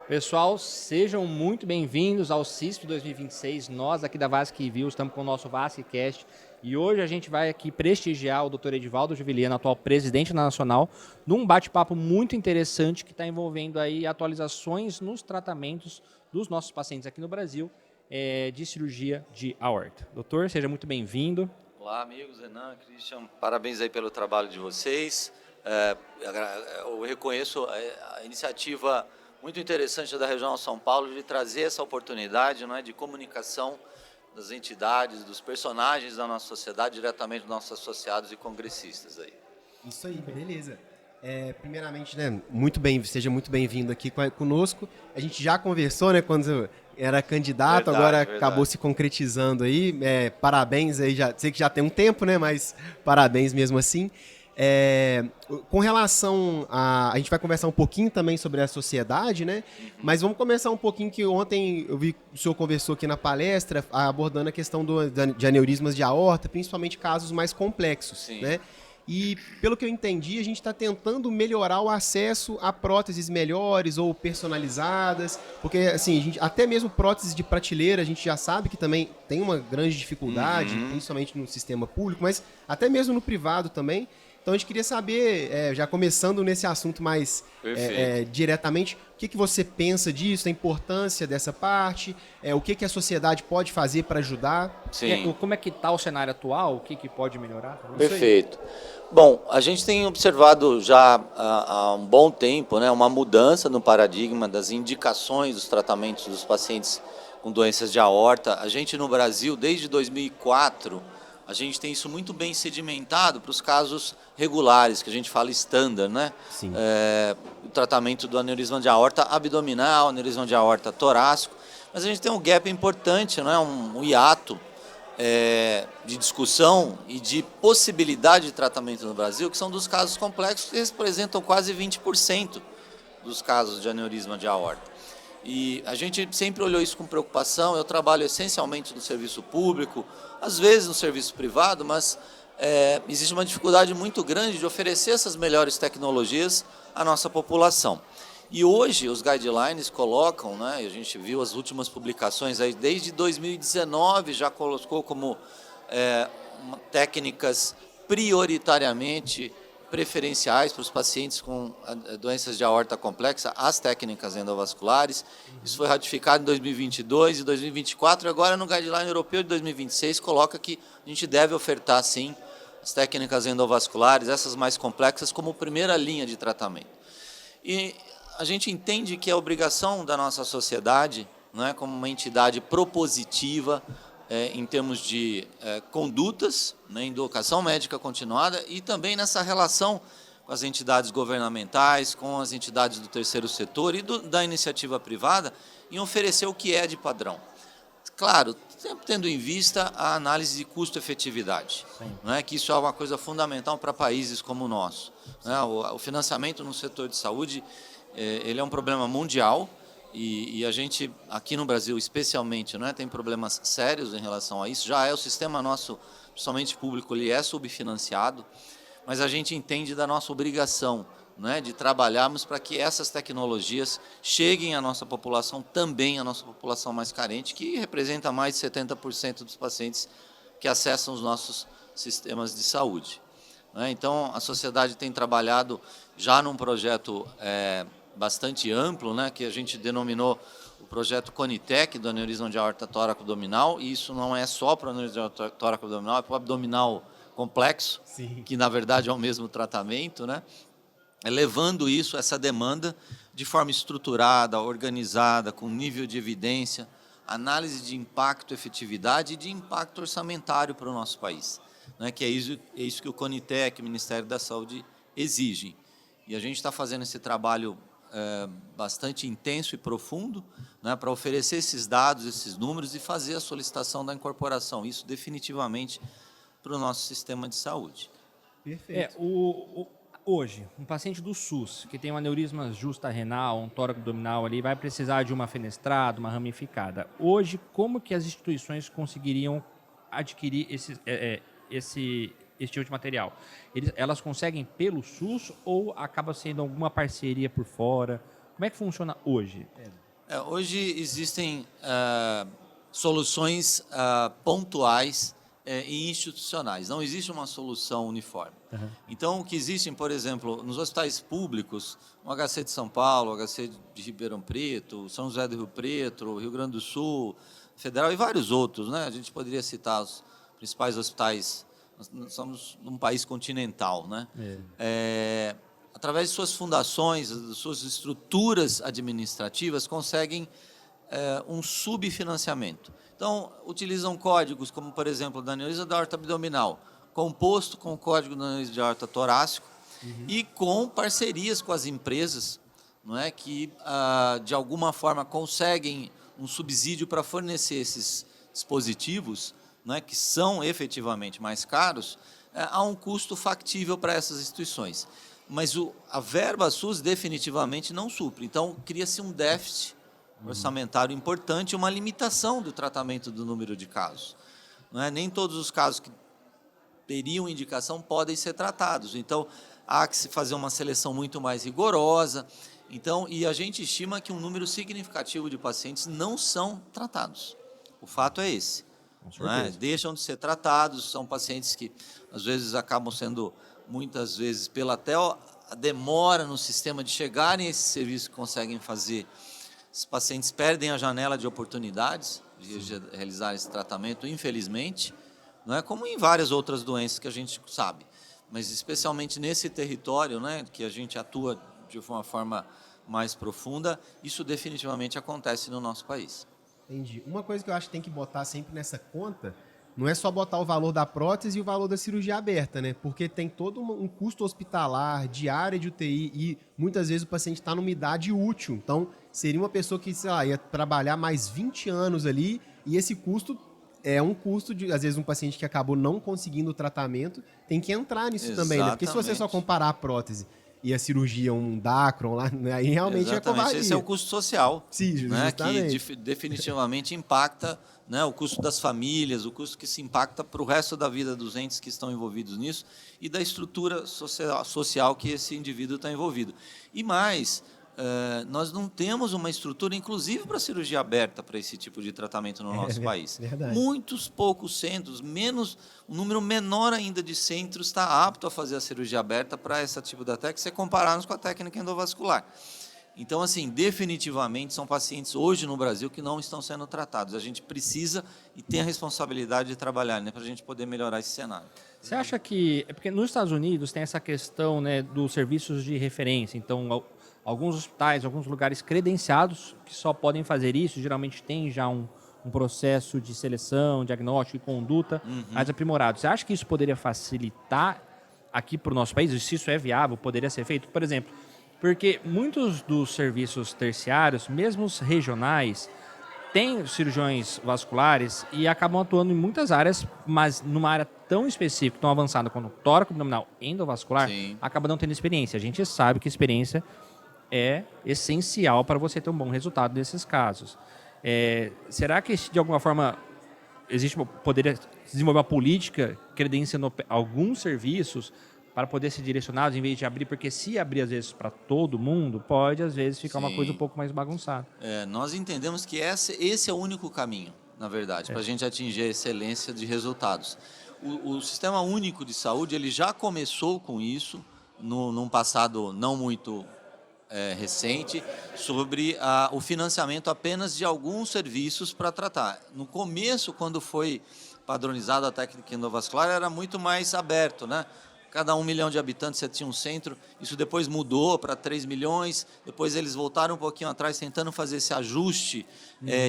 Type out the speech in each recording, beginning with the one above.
Pessoal, sejam muito bem-vindos ao CISP 2026. Nós aqui da Vasc Review estamos com o nosso VascCast e hoje a gente vai aqui prestigiar o Dr. Edivaldo Giviliano, atual presidente nacional, num bate-papo muito interessante que está envolvendo aí atualizações nos tratamentos dos nossos pacientes aqui no Brasil de cirurgia de aorta. Doutor, seja muito bem-vindo. Olá, amigos, Renan, Christian, parabéns aí pelo trabalho de vocês. Eu reconheço a iniciativa muito interessante da Regional São Paulo de trazer essa oportunidade, não é, de comunicação das entidades, dos personagens da nossa sociedade, diretamente dos nossos associados e congressistas aí. Isso aí, beleza. Primeiramente, né, seja muito bem-vindo aqui conosco. A gente já conversou, né, quando era candidato, agora acabou se concretizando aí. Parabéns aí, sei que já tem um tempo, né, mas parabéns mesmo assim. Com relação a gente vai conversar um pouquinho também sobre a sociedade, né? Mas vamos começar um pouquinho que ontem eu vi que o senhor conversou aqui na palestra abordando a questão de aneurismas de aorta, principalmente casos mais complexos, Sim. né? E, pelo que eu entendi, a gente está tentando melhorar o acesso a próteses melhores ou personalizadas, porque, assim, até mesmo próteses de prateleira, a gente já sabe que também tem uma grande dificuldade, principalmente no sistema público, mas até mesmo no privado também. Então, a gente queria saber, já começando nesse assunto mais diretamente, o que você pensa disso, a importância dessa parte, o que a sociedade pode fazer para ajudar? Sim. Como é que está o cenário atual? O que pode melhorar? Perfeito. Bom, a gente tem observado já há um bom tempo, né, uma mudança no paradigma das indicações dos tratamentos dos pacientes com doenças de aorta. A gente no Brasil, desde 2004, a gente tem isso muito bem sedimentado para os casos regulares, que a gente fala standard, né? Sim. O tratamento do aneurisma de aorta abdominal, aneurisma de aorta torácico. Mas a gente tem um gap importante, né? Um hiato de discussão e de possibilidade de tratamento no Brasil, que são dos casos complexos, que representam quase 20% dos casos de aneurisma de aorta. E a gente sempre olhou isso com preocupação. Eu trabalho essencialmente no serviço público, às vezes no serviço privado, mas existe uma dificuldade muito grande de oferecer essas melhores tecnologias à nossa população. E hoje os guidelines colocam, né, a gente viu as últimas publicações, aí, desde 2019 já colocou como técnicas prioritariamente preferenciais para os pacientes com doenças de aorta complexa, as técnicas endovasculares. Isso foi ratificado em 2022 e 2024, e agora no Guideline Europeu de 2026 coloca que a gente deve ofertar, sim, as técnicas endovasculares, essas mais complexas, como primeira linha de tratamento. E a gente entende que é obrigação da nossa sociedade, né, como uma entidade propositiva, em termos de condutas, né, em educação médica continuada e também nessa relação com as entidades governamentais, com as entidades do terceiro setor e da iniciativa privada, em oferecer o que é de padrão. Claro, sempre tendo em vista a análise de custo-efetividade, né, que isso é uma coisa fundamental para países como o nosso. Né, o financiamento no setor de saúde ele é um problema mundial. E a gente, aqui no Brasil especialmente, né, tem problemas sérios em relação a isso. Já o sistema nosso, principalmente público, ele é subfinanciado, mas a gente entende da nossa obrigação, né, de trabalharmos para que essas tecnologias cheguem à nossa população, também à nossa população mais carente, que representa mais de 70% dos pacientes que acessam os nossos sistemas de saúde. Né? Então, a sociedade tem trabalhado já num projeto bastante amplo, né, que a gente denominou o projeto Conitec, do aneurisma de aorta tóraco-abdominal, e isso não é só para o aneurisma de aorta tóraco-abdominal, é para o abdominal complexo, Sim. que na verdade é o mesmo tratamento, né, levando isso, essa demanda, de forma estruturada, organizada, com nível de evidência, análise de impacto, efetividade e de impacto orçamentário para o nosso país, né, que é isso que o Conitec, o Ministério da Saúde, exigem. E a gente está fazendo esse trabalho bastante intenso e profundo, né, para oferecer esses dados, esses números e fazer a solicitação da incorporação, isso definitivamente para o nosso sistema de saúde. Perfeito. Hoje, um paciente do SUS que tem um aneurisma justa-renal, um tóraco abdominal ali, vai precisar de uma fenestrada, uma ramificada. Hoje, como que as instituições conseguiriam adquirir esse tipo de material? Elas conseguem pelo SUS ou acaba sendo alguma parceria por fora? Como é que funciona hoje? Hoje existem soluções pontuais e institucionais. Não existe uma solução uniforme. Uhum. Então, o que existem, por exemplo, nos hospitais públicos, o HC de São Paulo, o HC de Ribeirão Preto, São José do Rio Preto, Rio Grande do Sul, Federal e vários outros, né? A gente poderia citar os principais hospitais. Nós somos um país continental, né? Através de suas fundações, de suas estruturas administrativas, conseguem um subfinanciamento. Então, utilizam códigos como, por exemplo, da aneurisma da aorta abdominal, composto com o código da aneurisma de aorta torácico, e com parcerias com as empresas, não é, que, de alguma forma, conseguem um subsídio para fornecer esses dispositivos, não é, que são efetivamente mais caros, a um custo factível para essas instituições. Mas a verba SUS definitivamente não supre. Então, cria-se um déficit orçamentário importante, uma limitação do tratamento do número de casos. Não é? Nem todos os casos que teriam indicação podem ser tratados. Então, há que se fazer uma seleção muito mais rigorosa. Então, e a gente estima que um número significativo de pacientes não são tratados. O fato é esse. Não é? Deixam de ser tratados, são pacientes que, às vezes, acabam sendo, muitas vezes, pela até a demora no sistema de chegarem a esse serviço que conseguem fazer. Os pacientes perdem a janela de oportunidades de realizar esse tratamento, infelizmente, não é, como em várias outras doenças que a gente sabe, mas especialmente nesse território, né, que a gente atua de uma forma mais profunda, isso definitivamente acontece no nosso país. Entendi. Uma coisa que eu acho que tem que botar sempre nessa conta não é só botar o valor da prótese e o valor da cirurgia aberta, né? Porque tem todo um custo hospitalar, diária de UTI e muitas vezes o paciente está numa idade útil. Então, seria uma pessoa que, sei lá, ia trabalhar mais 20 anos ali e esse custo é um custo de, às vezes, um paciente que acabou não conseguindo o tratamento tem que entrar nisso também, né? Porque se você só comparar a prótese e a cirurgia, um Dacron lá, né? Aí realmente é covardia. Esse é o custo social. Sim, né? Que definitivamente impacta, né, o custo das famílias, o custo que se impacta para o resto da vida dos entes que estão envolvidos nisso e da estrutura social que esse indivíduo está envolvido. E mais, nós não temos uma estrutura, inclusive para cirurgia aberta, para esse tipo de tratamento no nosso país. Verdade. Muitos poucos centros, um número menor ainda de centros está apto a fazer a cirurgia aberta para esse tipo de técnica, se compararmos com a técnica endovascular. Então, assim, definitivamente são pacientes hoje no Brasil que não estão sendo tratados. A gente precisa e tem a responsabilidade de trabalhar, né, para a gente poder melhorar esse cenário. Você acha que... É porque nos Estados Unidos tem essa questão, né, dos serviços de referência. Então, alguns hospitais, alguns lugares credenciados que só podem fazer isso, geralmente tem já um processo de seleção, diagnóstico e conduta mais aprimorado. Você acha que isso poderia facilitar aqui para o nosso país? Se isso é viável, poderia ser feito? Por exemplo... Porque muitos dos serviços terciários, mesmo os regionais, têm cirurgiões vasculares e acabam atuando em muitas áreas, mas numa área tão específica, tão avançada quanto tóraco abdominal endovascular, acaba não tendo experiência. A gente sabe que a experiência é essencial para você ter um bom resultado nesses casos. Será que, de alguma forma, poderia desenvolver uma política credenciando alguns serviços para poder ser direcionados em vez de abrir, porque se abrir às vezes para todo mundo, pode às vezes ficar uma coisa um pouco mais bagunçada. Nós entendemos que esse é o único caminho, na verdade, para a gente atingir a excelência de resultados. O Sistema Único de Saúde ele já começou com isso, num passado não muito recente, sobre o financiamento apenas de alguns serviços para tratar. No começo, quando foi padronizada a técnica endovascular, era muito mais aberto, né? Cada 1 milhão de habitantes você tinha um centro, isso depois mudou para 3 milhões, depois eles voltaram um pouquinho atrás tentando fazer esse ajuste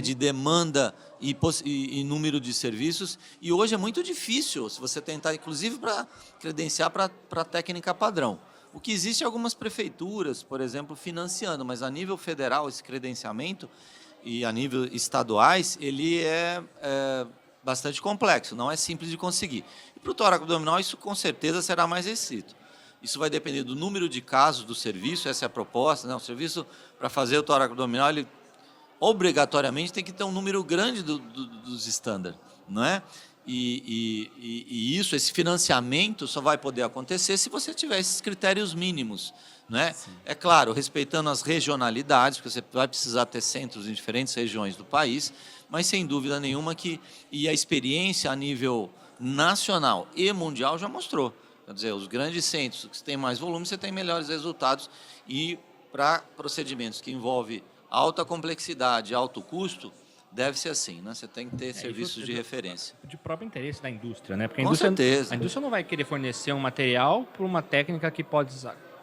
de demanda e número de serviços, e hoje é muito difícil se você tentar, inclusive, para credenciar para a técnica padrão. O que existe é algumas prefeituras, por exemplo, financiando, mas a nível federal esse credenciamento e a nível estaduais, ele é bastante complexo, não é simples de conseguir. E para o tórax abdominal isso com certeza será mais restrito. Isso vai depender do número de casos do serviço, essa é a proposta, né? O serviço para fazer o tórax abdominal, ele obrigatoriamente tem que ter um número grande dos estándares, não é? E isso, esse financiamento só vai poder acontecer se você tiver esses critérios mínimos, né? É claro, respeitando as regionalidades, porque você vai precisar ter centros em diferentes regiões do país, mas sem dúvida nenhuma e a experiência a nível nacional e mundial já mostrou. Quer dizer, os grandes centros que têm mais volume, você tem melhores resultados. E para procedimentos que envolvem alta complexidade, alto custo, deve ser assim, né? Você tem que ter serviços de referência. De próprio interesse da indústria, né? Porque Com certeza. A indústria não vai querer fornecer um material para uma técnica que pode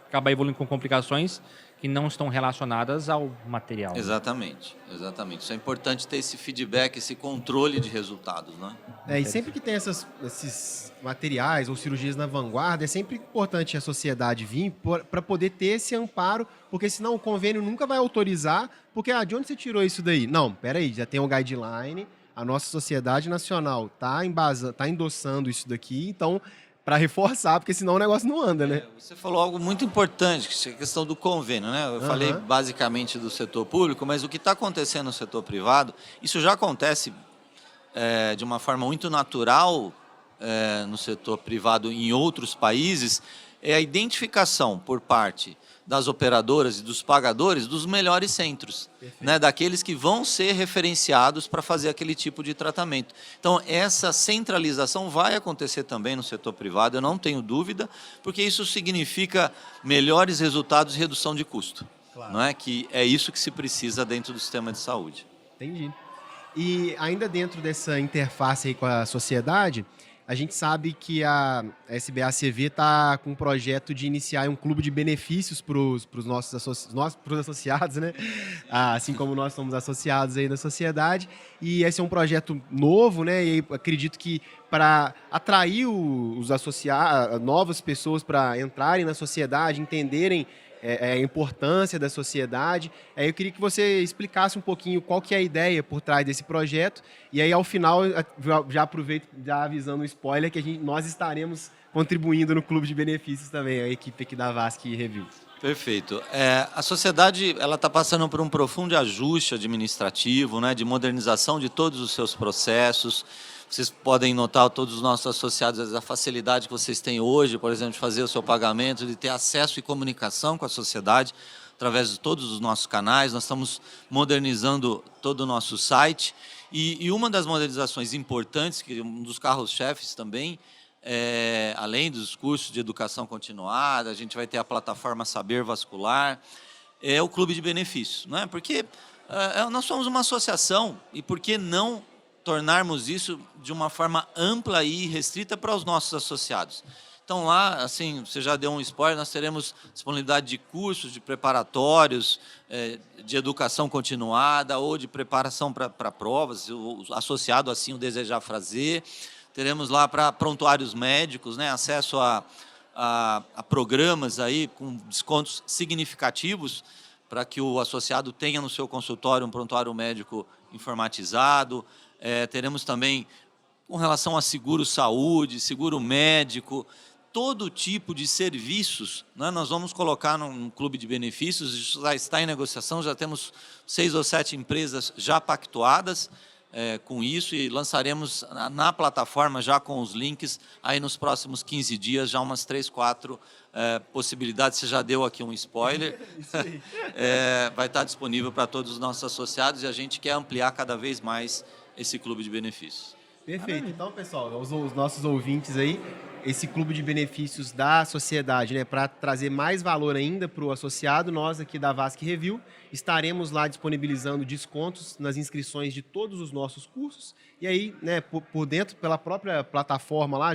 acabar evoluindo com complicações que não estão relacionadas ao material. Exatamente, exatamente. Isso é importante ter esse feedback, esse controle de resultados, né? E sempre que tem esses materiais ou cirurgias na vanguarda, é sempre importante a sociedade vir para poder ter esse amparo, porque senão o convênio nunca vai autorizar, porque de onde você tirou isso daí? Não, peraí, já tem um guideline, a nossa sociedade nacional está endossando isso daqui, então, para reforçar, porque senão o negócio não anda, né? Você falou algo muito importante, que é a questão do convênio, né? Eu falei basicamente do setor público, mas o que está acontecendo no setor privado, isso já acontece de uma forma muito natural no setor privado em outros países, é a identificação por parte das operadoras e dos pagadores dos melhores centros, né, daqueles que vão ser referenciados para fazer aquele tipo de tratamento. Então, essa centralização vai acontecer também no setor privado, eu não tenho dúvida, porque isso significa melhores resultados e redução de custo. Claro. Não é? Que é isso que se precisa dentro do sistema de saúde. Entendi. E ainda dentro dessa interface aí com a sociedade, a gente sabe que a SBACV está com um projeto de iniciar um clube de benefícios para os nossos associados, né? Assim como nós somos associados aí na sociedade. E esse é um projeto novo, né? E acredito que para atrair os associados, novas pessoas para entrarem na sociedade, entenderem a importância da sociedade. Eu queria que você explicasse um pouquinho qual que é a ideia por trás desse projeto. E aí, ao final, já aproveito, já avisando um spoiler, que nós estaremos contribuindo no Clube de Benefícios também, a equipe aqui da Vasque Review. Perfeito. A sociedade está passando por um profundo ajuste administrativo, né, de modernização de todos os seus processos. Vocês podem notar, todos os nossos associados, a facilidade que vocês têm hoje, por exemplo, de fazer o seu pagamento, de ter acesso e comunicação com a sociedade através de todos os nossos canais. Nós estamos modernizando todo o nosso site. E uma das modernizações importantes, que um dos carros-chefes também, além dos cursos de educação continuada, a gente vai ter a plataforma Saber Vascular, é o Clube de Benefícios. Não é? Porque nós somos uma associação, e por que não tornarmos isso de uma forma ampla e restrita para os nossos associados? Então lá, assim, você já deu um spoiler, nós teremos disponibilidade de cursos, de preparatórios, de educação continuada ou de preparação para provas, o associado assim o desejar fazer. Teremos lá para prontuários médicos, né, acesso a programas aí com descontos significativos para que o associado tenha no seu consultório um prontuário médico informatizado. Teremos também, com relação a seguro-saúde, seguro médico, todo tipo de serviços, né? Nós vamos colocar num clube de benefícios, isso já está em negociação, já temos 6 ou 7 empresas já pactuadas com isso e lançaremos na plataforma já com os links, aí nos próximos 15 dias, já umas 3, 4 possibilidades, você já deu aqui um spoiler, vai estar disponível para todos os nossos associados e a gente quer ampliar cada vez mais esse clube de benefícios. Perfeito. Então, pessoal, os nossos ouvintes aí, esse clube de benefícios da sociedade, né, para trazer mais valor ainda para o associado, nós aqui da Vasque Review estaremos lá disponibilizando descontos nas inscrições de todos os nossos cursos. E aí, né, por dentro, pela própria plataforma lá,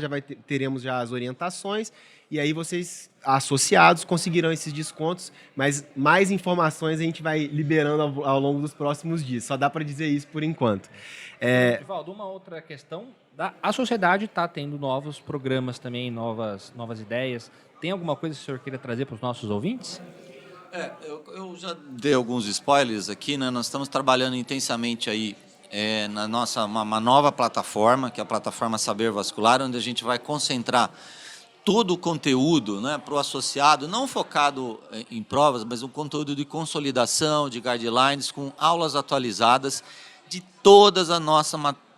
teremos já as orientações. E aí vocês, associados, conseguirão esses descontos, mas mais informações a gente vai liberando ao longo dos próximos dias. Só dá para dizer isso por enquanto. Divaldo, uma outra questão, a sociedade está tendo novos programas também, novas ideias. Tem alguma coisa que o senhor queira trazer para os nossos ouvintes? Eu já dei alguns spoilers aqui, né? Nós estamos trabalhando intensamente aí na nossa uma nova plataforma, que é a plataforma Saber Vascular, onde a gente vai concentrar todo o conteúdo, né, para o associado, não focado em provas, mas um conteúdo de consolidação, de guidelines, com aulas atualizadas de todas as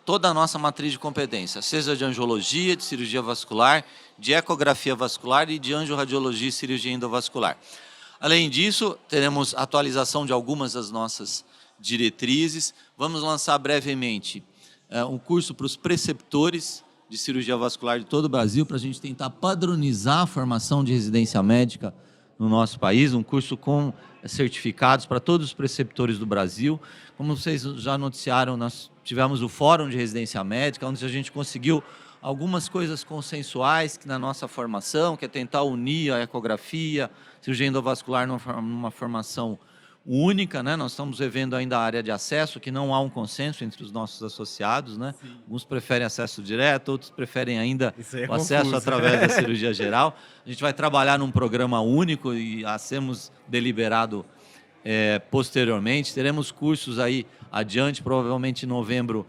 toda a nossa matriz de competência, seja de angiologia, de cirurgia vascular, de ecografia vascular e de angiorradiologia e cirurgia endovascular. Além disso, teremos atualização de algumas das nossas diretrizes. Vamos lançar brevemente um curso para os preceptores de cirurgia vascular de todo o Brasil, para a gente tentar padronizar a formação de residência médica no nosso país, um curso com certificados para todos os preceptores do Brasil. Como vocês já noticiaram, nós tivemos o Fórum de Residência Médica, onde a gente conseguiu algumas coisas consensuais que na nossa formação, que é tentar unir a ecografia, cirurgia endovascular numa formação única, né? Nós estamos revendo ainda a área de acesso, que não há um consenso entre os nossos associados, né? Alguns preferem acesso direto, outros preferem ainda o acesso através da cirurgia geral. A gente vai trabalhar num programa único e a sermos deliberado posteriormente. Teremos cursos aí adiante, provavelmente em novembro,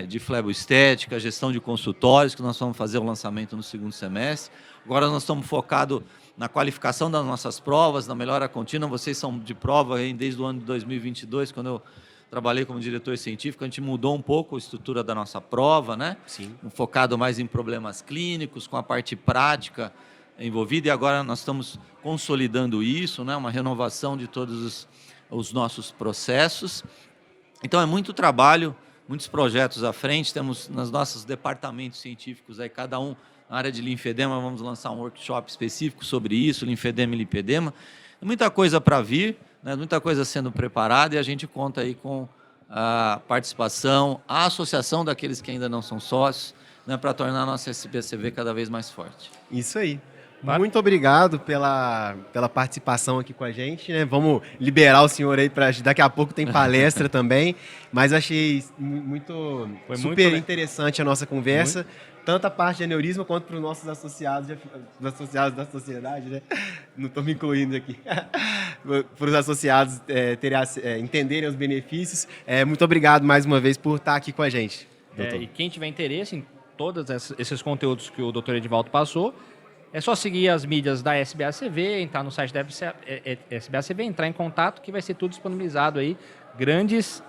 de fleboestética, gestão de consultórios, que nós vamos fazer o lançamento no segundo semestre. Agora nós estamos focados na qualificação das nossas provas, na melhora contínua. Vocês são de prova aí desde o ano de 2022, quando eu trabalhei como diretor científico, a gente mudou um pouco a estrutura da nossa prova, né? Sim. Focado mais em problemas clínicos, com a parte prática envolvida, e agora nós estamos consolidando isso, né? Uma renovação de todos os nossos processos. Então é muito trabalho, muitos projetos à frente. Temos nos nossos departamentos científicos aí, cada um na área de linfedema, vamos lançar um workshop específico sobre isso, linfedema e lipedema. Muita coisa para vir, né? Muita coisa sendo preparada, e a gente conta aí com a participação, a associação daqueles que ainda não são sócios, né, para tornar a nossa SBCV cada vez mais forte. Isso aí. Muito obrigado pela participação aqui com a gente, né? Vamos liberar o senhor aí para daqui a pouco tem palestra também, mas achei super interessante a nossa conversa, tanto a parte de aneurisma quanto para os nossos associados da sociedade, né? Não estou me incluindo aqui. Para os associados entenderem os benefícios. Muito obrigado mais uma vez por estar aqui com a gente, doutor. E quem tiver interesse em todos esses conteúdos que o doutor Edivaldo passou, é só seguir as mídias da SBACV, entrar no site da SBACV, entrar em contato, que vai ser tudo disponibilizado aí. Grandes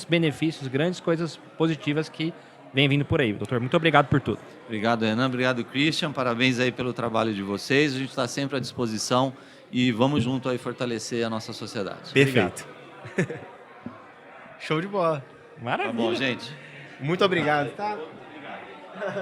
benefícios, grandes coisas positivas que vem vindo por aí. Doutor, muito obrigado por tudo. Obrigado, Renan. Obrigado, Christian. Parabéns aí pelo trabalho de vocês. A gente está sempre à disposição e vamos junto aí fortalecer a nossa sociedade. Perfeito. Show de bola. Maravilha. Tá bom, gente. Muito obrigado. Tá? Muito obrigado.